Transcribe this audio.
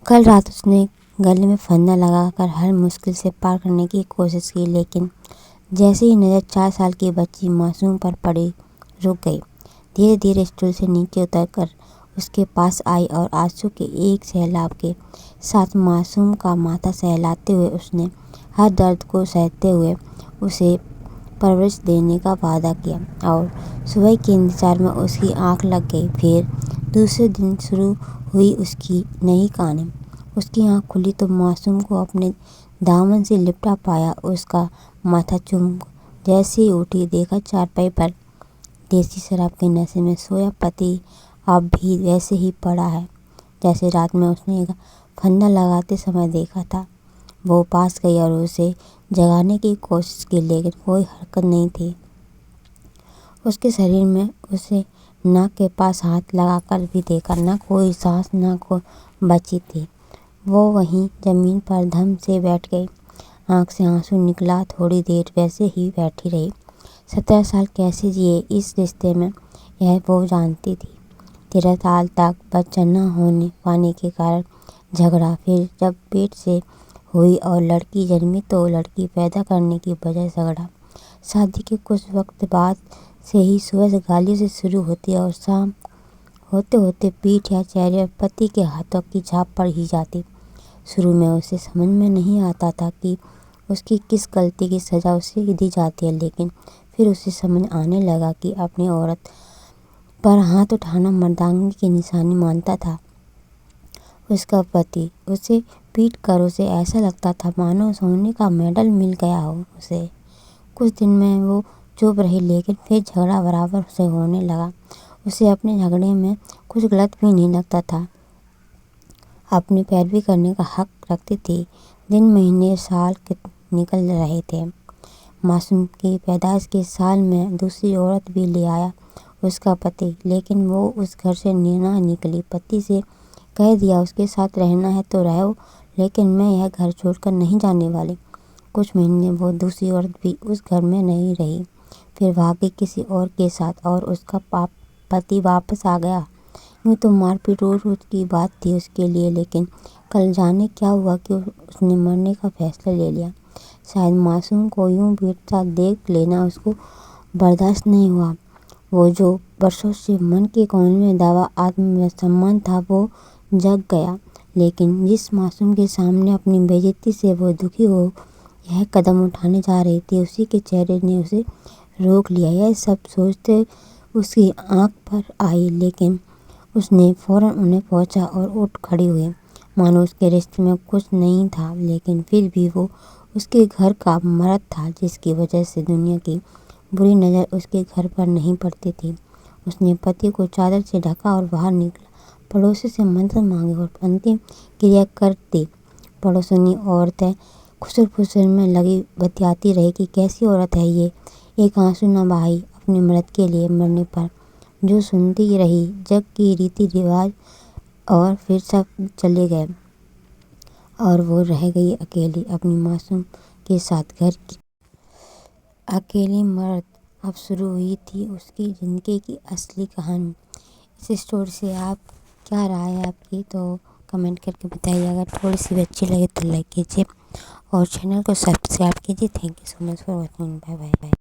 کل رات اس نے گلے میں پھندا لگا کر ہر مشکل سے پار کرنے کی کوشش کی، لیکن جیسے ہی نظر 4 سال کی بچی معصوم پر پڑی رک گئی۔ دھیرے دھیرے اسٹول سے نیچے اتر کر اس کے پاس آئی اور آنسو کے ایک سیلاب کے ساتھ معصوم کا ماتھا سہلاتے ہوئے اس نے ہر درد کو سہتے ہوئے اسے پرورش دینے کا وعدہ کیا۔ اور صبح کے انتظار میں اس کی آنکھ لگ گئی۔ پھر دوسرے دن شروع ہوئی اس کی نئی کہانی۔ اس کی آنکھ کھلی تو معصوم کو اپنے دامن سے لپٹا پایا، اس کا ماتھا چوم جیسے ہی اٹھی دیکھا چارپائی پر دیسی شراب کے نشے میں سویا پتی اب بھی ویسے ہی پڑا ہے جیسے رات میں اس نے پھندا لگاتے سمے دیکھا تھا۔ وہ پاس گئی اور اسے جگانے کی کوشش کی، لیکن کوئی حرکت نہیں تھی۔ اس کے شریر میں اسے ناک کے پاس ہاتھ لگا کر بھی دیکھا، نہ کوئی سانس نہ بچی تھی۔ وہ وہیں زمین پر دھم سے بیٹھ گئی، آنکھ سے آنسو نکلا، تھوڑی دیر ویسے ہی بیٹھی رہی۔ 17 سال کیسے جیے اس رشتے میں یہ وہ جانتی تھی۔ 13 سال تک بچہ نہ ہونے پانے کے کارن جھگڑا، پھر جب پیٹ سے ہوئی اور لڑکی جنمی تو لڑکی پیدا کرنے کی وجہ جھگڑا۔ شادی کے کچھ وقت بعد سے ہی صبح گالیوں سے شروع ہوتی اور شام ہوتے ہوتے پیٹھ یا چہرے پر پتی کے ہاتھوں کی چھاپ پڑ ہی جاتی۔ شروع میں اسے سمجھ میں نہیں آتا تھا کہ اس کی کس غلطی کی سزا اسے دی جاتی ہے، لیکن پھر اسے سمجھ آنے لگا کہ اپنی عورت پر ہاتھ اٹھانا مردانگی کی نشانی مانتا تھا۔ اس کا پتی اسے پیٹ کر اسے ایسا لگتا تھا مانو سونے کا میڈل مل گیا ہو اسے۔ کچھ دن میں وہ چپ رہی، لیکن پھر جھگڑا برابر سے ہونے لگا۔ اسے اپنے جھگڑے میں کچھ غلط بھی نہیں لگتا تھا، اپنی پیروی کرنے کا حق رکھتی تھی۔ دن مہینے سال نکل رہے تھے۔ معصوم کی پیدائش کے سال میں دوسری عورت بھی لے آیا اس کا پتی، لیکن وہ اس گھر سے نہ نکلی۔ پتی سے کہہ دیا اس کے ساتھ رہنا ہے تو رہو، لیکن میں یہ گھر چھوڑ کر نہیں جانے والی۔ کچھ مہینے وہ دوسری عورت بھی اس گھر میں نہیں رہی، پھر بھاگ گئی کسی اور کے ساتھ اور اس کا پتی واپس آ گیا۔ یوں تو مار پیٹ روز روز کی بات تھی اس کے لیے، لیکن کل جانے کیا ہوا کہ اس نے مرنے کا فیصلہ لے لیا۔ شاید معصوم کو یوں پیٹتا دیکھ لینا اس کو برداشت نہیں ہوا۔ وہ جو برسوں سے من کے کونے میں دبا آتم سمان تھا وہ جگ گیا، لیکن جس معصوم کے سامنے اپنی بے عزتی سے وہ دکھی ہو یہ قدم اٹھانے جا رہی تھی، اسی کے چہرے نے اسے روک لیا۔ یہ سب سوچیں اس کی آنکھ پر آئی، لیکن اس نے فوراً انہیں پہنچا اور اٹھ کھڑی ہوئی، مانو اس کے رشتے میں کچھ نہیں تھا۔ لیکن پھر بھی وہ اس کے گھر کا مرد تھا، جس کی وجہ سے دنیا کی بری نظر اس کے گھر پر نہیں پڑتی تھی۔ اس نے پتی کو چادر سے ڈھکا اور باہر نکلا، پڑوسی سے مدد مانگی اور انتم کریا کر دی۔ پڑوسنی عورتیں خسر پھسر میں لگی بتیاتی رہی کہ کیسی عورت ہے یہ، ایک آنسو نہ بہائی اپنے مرد کے لیے مرنے پر، جو سنتی رہی جگ کی ریتی رواج۔ اور پھر سب چلے گئے اور وہ رہ گئی اکیلی اپنی معصوم کے ساتھ گھر کی اکیلی مرد۔ اب شروع ہوئی تھی اس کی زندگی کی اصلی کہانی۔ اس اسٹوری سے آپ کیا رائے ہے آپ کی، تو کمنٹ کر کے بتائیے۔ اگر تھوڑی سی بھی اچھی لگے تو لائک کیجیے اور چینل کو سبسکرائب کیجیے۔ Thank you so much for watching, bye bye.